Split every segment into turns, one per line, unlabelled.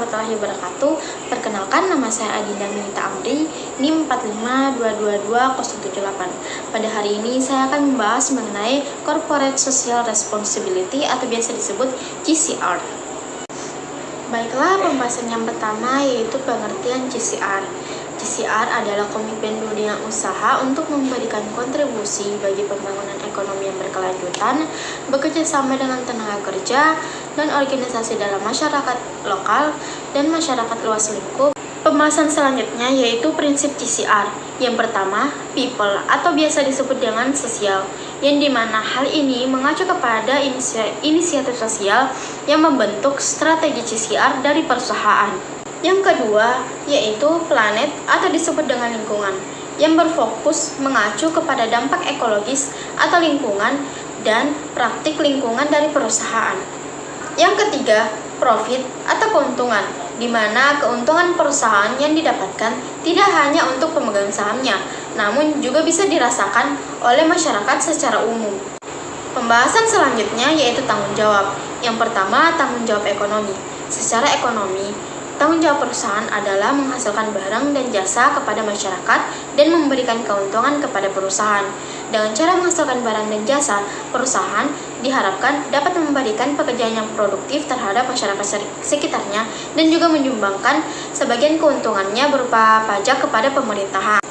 warahmatullahi wabarakatuh. Perkenalkan, nama saya Adinda Minita Amri, NIM 4522078. Pada hari ini saya akan membahas mengenai Corporate Social Responsibility atau biasa disebut GCR. Baiklah, pembahasan yang pertama yaitu pengertian GCR. GCR adalah komitmen dunia usaha untuk memberikan kontribusi bagi pembangunan ekonomi yang berkelanjutan, bekerja sama dengan tenaga kerja dan organisasi dalam masyarakat lokal dan masyarakat luas lingkup. Pembahasan selanjutnya yaitu prinsip GCR. Yang pertama, people atau biasa disebut dengan sosial, yang dimana hal ini mengacu kepada inisiatif sosial yang membentuk strategi GCR dari perusahaan. Yang kedua, yaitu planet atau disebut dengan lingkungan, yang berfokus mengacu kepada dampak ekologis atau lingkungan dan praktik lingkungan dari perusahaan. Yang ketiga, profit atau keuntungan, di mana keuntungan perusahaan yang didapatkan tidak hanya untuk pemegang sahamnya, namun juga bisa dirasakan oleh masyarakat secara umum. Pembahasan selanjutnya yaitu tanggung jawab. Yang pertama, tanggung jawab ekonomi. Secara ekonomi, tanggung jawab perusahaan adalah menghasilkan barang dan jasa kepada masyarakat dan memberikan keuntungan kepada perusahaan. Dengan cara menghasilkan barang dan jasa, perusahaan diharapkan dapat memberikan pekerjaan yang produktif terhadap masyarakat sekitarnya dan juga menyumbangkan sebagian keuntungannya berupa pajak kepada pemerintahan.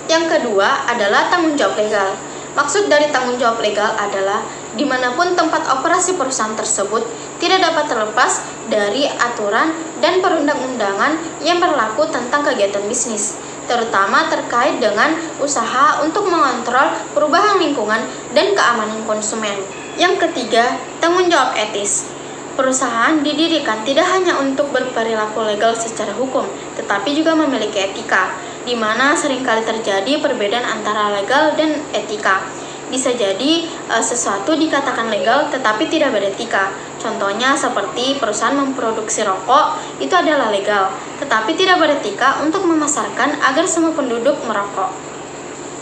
Yang kedua adalah tanggung jawab legal. Maksud dari tanggung jawab legal adalah dimanapun tempat operasi perusahaan tersebut tidak dapat terlepas dari aturan dan perundang-undangan yang berlaku tentang kegiatan bisnis, terutama terkait dengan usaha untuk mengontrol perubahan lingkungan dan keamanan konsumen. Yang ketiga, tanggung jawab etis. Perusahaan didirikan tidak hanya untuk berperilaku legal secara hukum, tetapi juga memiliki etika, di mana seringkali terjadi perbedaan antara legal dan etika. Bisa jadi sesuatu dikatakan legal tetapi tidak beretika. Contohnya seperti perusahaan memproduksi rokok itu adalah legal, tetapi tidak beretika untuk memasarkan agar semua penduduk merokok.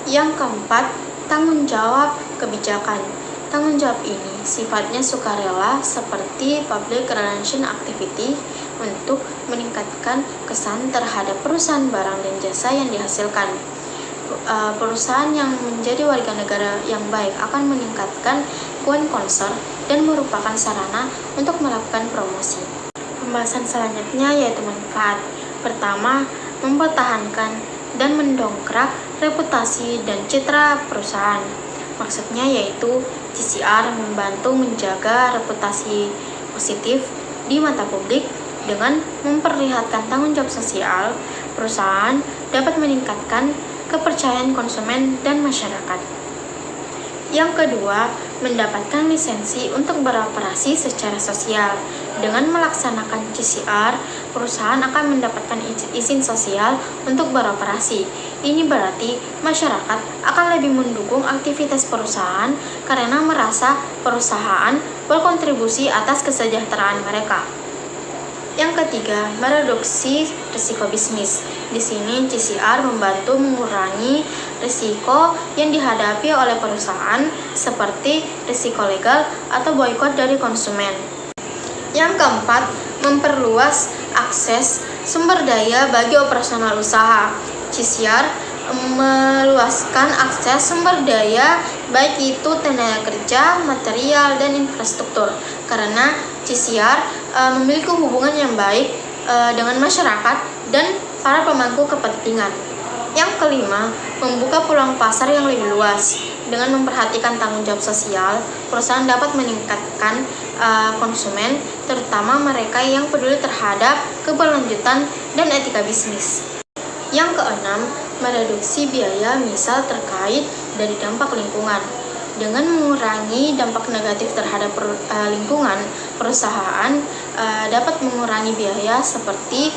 Yang keempat, tanggung jawab kebijakan. Tanggung jawab ini sifatnya sukarela seperti public relation activity untuk meningkatkan kesan terhadap perusahaan barang dan jasa yang dihasilkan. Perusahaan yang menjadi warga negara yang baik akan meningkatkan going concern dan merupakan sarana untuk melakukan promosi. Pembahasan selanjutnya yaitu manfaat. Pertama, mempertahankan dan mendongkrak reputasi dan citra perusahaan. Maksudnya yaitu GCR membantu menjaga reputasi positif di mata publik dengan memperlihatkan tanggung jawab sosial. Perusahaan dapat meningkatkan kepercayaan konsumen dan masyarakat. Yang kedua, mendapatkan lisensi untuk beroperasi secara sosial. Dengan melaksanakan GCR, perusahaan akan mendapatkan izin sosial untuk beroperasi. Ini berarti masyarakat akan lebih mendukung aktivitas perusahaan karena merasa perusahaan berkontribusi atas kesejahteraan mereka. Yang ketiga, mereduksi risiko bisnis. Di sini GCR membantu mengurangi risiko yang dihadapi oleh perusahaan seperti risiko legal atau boikot dari konsumen. Yang keempat, memperluas akses sumber daya bagi operasional usaha. GCR meluaskan akses sumber daya baik itu tenaga kerja, material, dan infrastruktur karena GCR memiliki hubungan yang baik dengan masyarakat dan para pemangku kepentingan. Yang kelima, membuka peluang pasar yang lebih luas. Dengan memperhatikan tanggung jawab sosial, perusahaan dapat meningkatkan konsumen, terutama mereka yang peduli terhadap keberlanjutan dan etika bisnis. Yang keenam, mereduksi biaya misal terkait dari dampak lingkungan. Dengan mengurangi dampak negatif terhadap lingkungan, perusahaan dapat mengurangi biaya seperti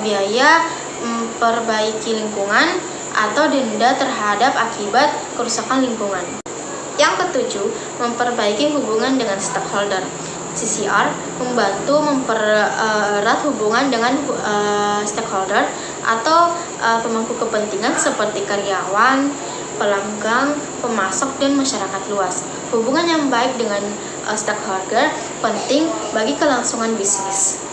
biaya memperbaiki lingkungan atau denda terhadap akibat kerusakan lingkungan. Yang ketujuh, memperbaiki hubungan dengan stakeholder. GCR membantu mempererat hubungan dengan stakeholder atau pemangku kepentingan seperti karyawan, pelanggan, pemasok, dan masyarakat luas. Hubungan yang baik dengan stakeholder penting bagi kelangsungan bisnis.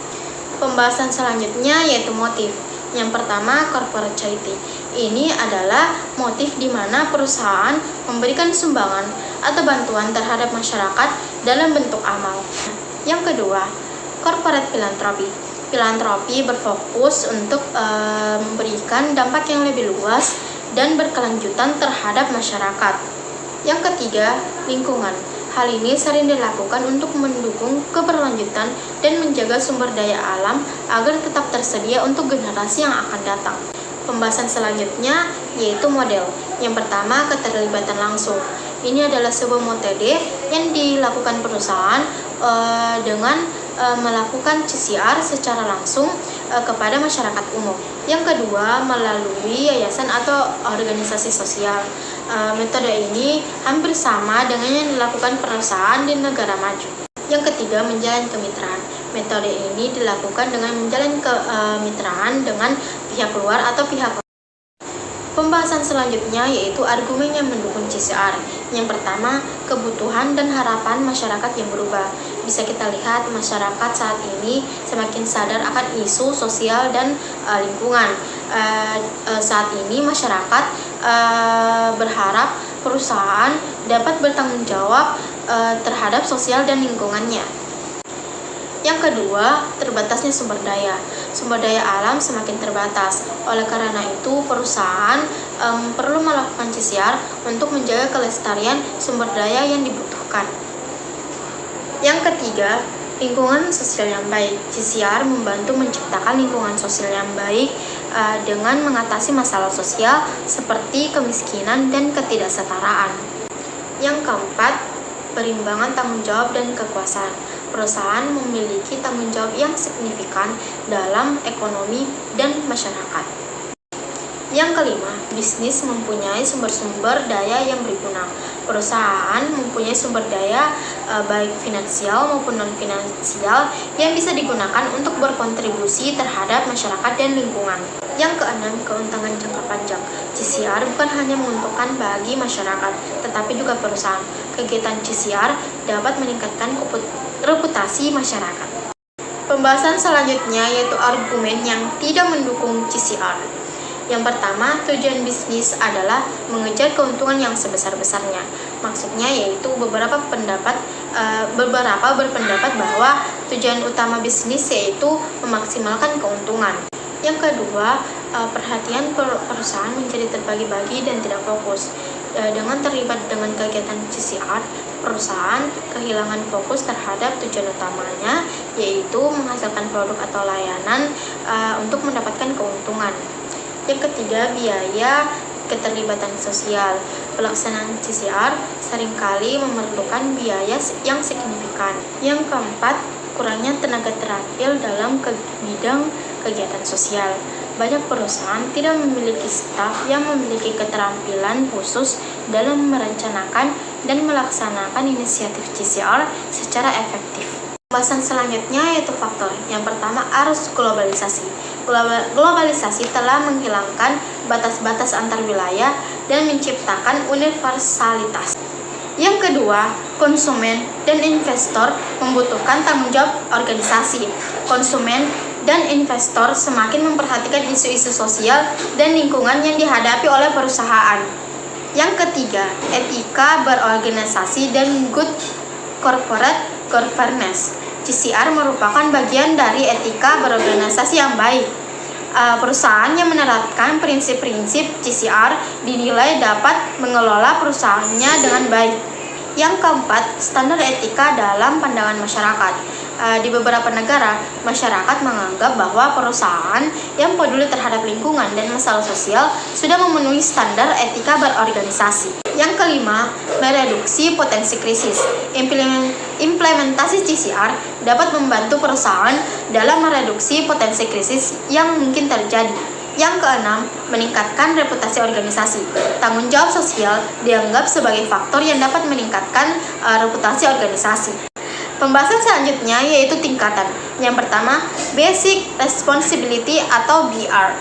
Pembahasan selanjutnya yaitu motif. Yang pertama, corporate charity. Ini adalah motif di mana perusahaan memberikan sumbangan atau bantuan terhadap masyarakat dalam bentuk amal. Yang kedua, corporate philanthropy. Filantropi berfokus untuk memberikan dampak yang lebih luas dan berkelanjutan terhadap masyarakat. Yang ketiga, lingkungan. Hal ini sering dilakukan untuk mendukung keberlanjutan dan menjaga sumber daya alam agar tetap tersedia untuk generasi yang akan datang. Pembahasan selanjutnya yaitu model. Yang pertama, keterlibatan langsung. Ini adalah sebuah metode yang dilakukan perusahaan dengan melakukan CSR secara langsung kepada masyarakat umum. Yang kedua, melalui yayasan atau organisasi sosial. Metode ini hampir sama dengan yang dilakukan perusahaan di negara maju. Yang ketiga, menjalin kemitraan. Metode ini dilakukan dengan menjalin kemitraan dengan pihak luar atau pihak lain. Pembahasan selanjutnya yaitu argumen yang mendukung CSR. Yang pertama, kebutuhan dan harapan masyarakat yang berubah. Bisa kita lihat masyarakat saat ini semakin sadar akan isu sosial dan lingkungan. Saat ini masyarakat berharap perusahaan dapat bertanggung jawab terhadap sosial dan lingkungannya. Yang kedua, terbatasnya sumber daya. Sumber daya alam semakin terbatas. Oleh karena itu, perusahaan perlu melakukan CSR untuk menjaga kelestarian sumber daya yang dibutuhkan. Yang ketiga, lingkungan sosial yang baik. CSR membantu menciptakan lingkungan sosial yang baik dengan mengatasi masalah sosial seperti kemiskinan dan ketidaksetaraan. Yang keempat, perimbangan tanggung jawab dan kekuasaan. Perusahaan memiliki tanggung jawab yang signifikan dalam ekonomi dan masyarakat. Yang kelima, bisnis mempunyai sumber-sumber daya yang berguna. Perusahaan mempunyai sumber daya baik finansial maupun non-finansial yang bisa digunakan untuk berkontribusi terhadap masyarakat dan lingkungan. Yang keenam, keuntungan jangka panjang. CSR bukan hanya menguntungkan bagi masyarakat, tetapi juga perusahaan. Kegiatan CSR dapat meningkatkan reputasi masyarakat. Pembahasan selanjutnya yaitu argumen yang tidak mendukung CSR. Yang pertama, tujuan bisnis adalah mengejar keuntungan yang sebesar-besarnya. Maksudnya yaitu beberapa berpendapat bahwa tujuan utama bisnis yaitu memaksimalkan keuntungan. Yang kedua, perhatian perusahaan menjadi terbagi-bagi dan tidak fokus. Dengan terlibat dengan kegiatan CSR, perusahaan kehilangan fokus terhadap tujuan utamanya, yaitu menghasilkan produk atau layanan untuk mendapatkan keuntungan. Yang ketiga, biaya keterlibatan sosial. Pelaksanaan CSR seringkali memerlukan biaya yang signifikan. Yang keempat, kurangnya tenaga terampil dalam bidang kegiatan sosial. Banyak perusahaan tidak memiliki staf yang memiliki keterampilan khusus dalam merencanakan dan melaksanakan inisiatif CSR secara efektif. Pembahasan selanjutnya yaitu faktor. Yang pertama, arus globalisasi. Globalisasi telah menghilangkan batas-batas antar wilayah dan menciptakan universalitas. Yang kedua, konsumen dan investor membutuhkan tanggung jawab organisasi. Konsumen dan investor semakin memperhatikan isu-isu sosial dan lingkungan yang dihadapi oleh perusahaan. Yang ketiga, etika berorganisasi dan good corporate governance. CSR merupakan bagian dari etika berorganisasi yang baik. Perusahaan yang menerapkan prinsip-prinsip CSR dinilai dapat mengelola perusahaannya dengan baik. Yang keempat, standar etika dalam pandangan masyarakat. Di beberapa negara, masyarakat menganggap bahwa perusahaan yang peduli terhadap lingkungan dan masalah sosial sudah memenuhi standar etika berorganisasi. Yang kelima, mereduksi potensi krisis. Implementasi CSR dapat membantu perusahaan dalam mereduksi potensi krisis yang mungkin terjadi. Yang keenam, meningkatkan reputasi organisasi. Tanggung jawab sosial dianggap sebagai faktor yang dapat meningkatkan reputasi organisasi. Pembahasan selanjutnya yaitu tingkatan. Yang pertama, basic responsibility atau BR.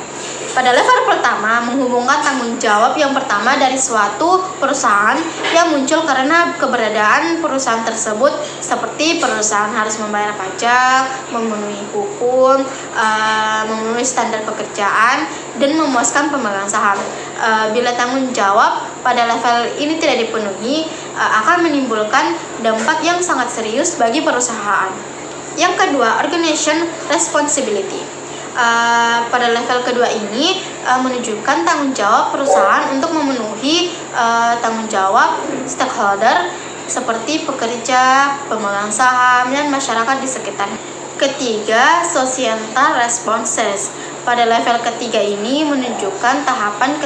Pada level pertama, menghubungkan tanggung jawab yang pertama dari suatu perusahaan yang muncul karena keberadaan perusahaan tersebut, seperti perusahaan harus membayar pajak, memenuhi hukum, memenuhi standar pekerjaan, dan memuaskan pemegang saham. Bila tanggung jawab pada level ini tidak dipenuhi, akan menimbulkan dampak yang sangat serius bagi perusahaan. Yang kedua, organization responsibility. Pada level kedua ini menunjukkan tanggung jawab perusahaan untuk memenuhi tanggung jawab stakeholder seperti pekerja, pemegang saham, dan masyarakat di sekitar. Ketiga, societal responses. Pada level ketiga ini menunjukkan tahapan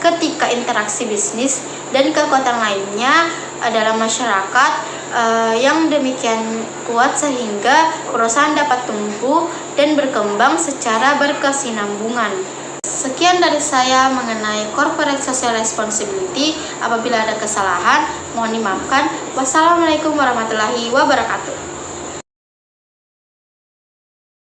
ketika interaksi bisnis dan kekuatan lainnya dalam masyarakat yang demikian kuat sehingga perusahaan dapat tumbuh dan berkembang secara berkesinambungan. Sekian dari saya mengenai corporate social responsibility. Apabila ada kesalahan, mohon dimaafkan. Wassalamualaikum warahmatullahi wabarakatuh.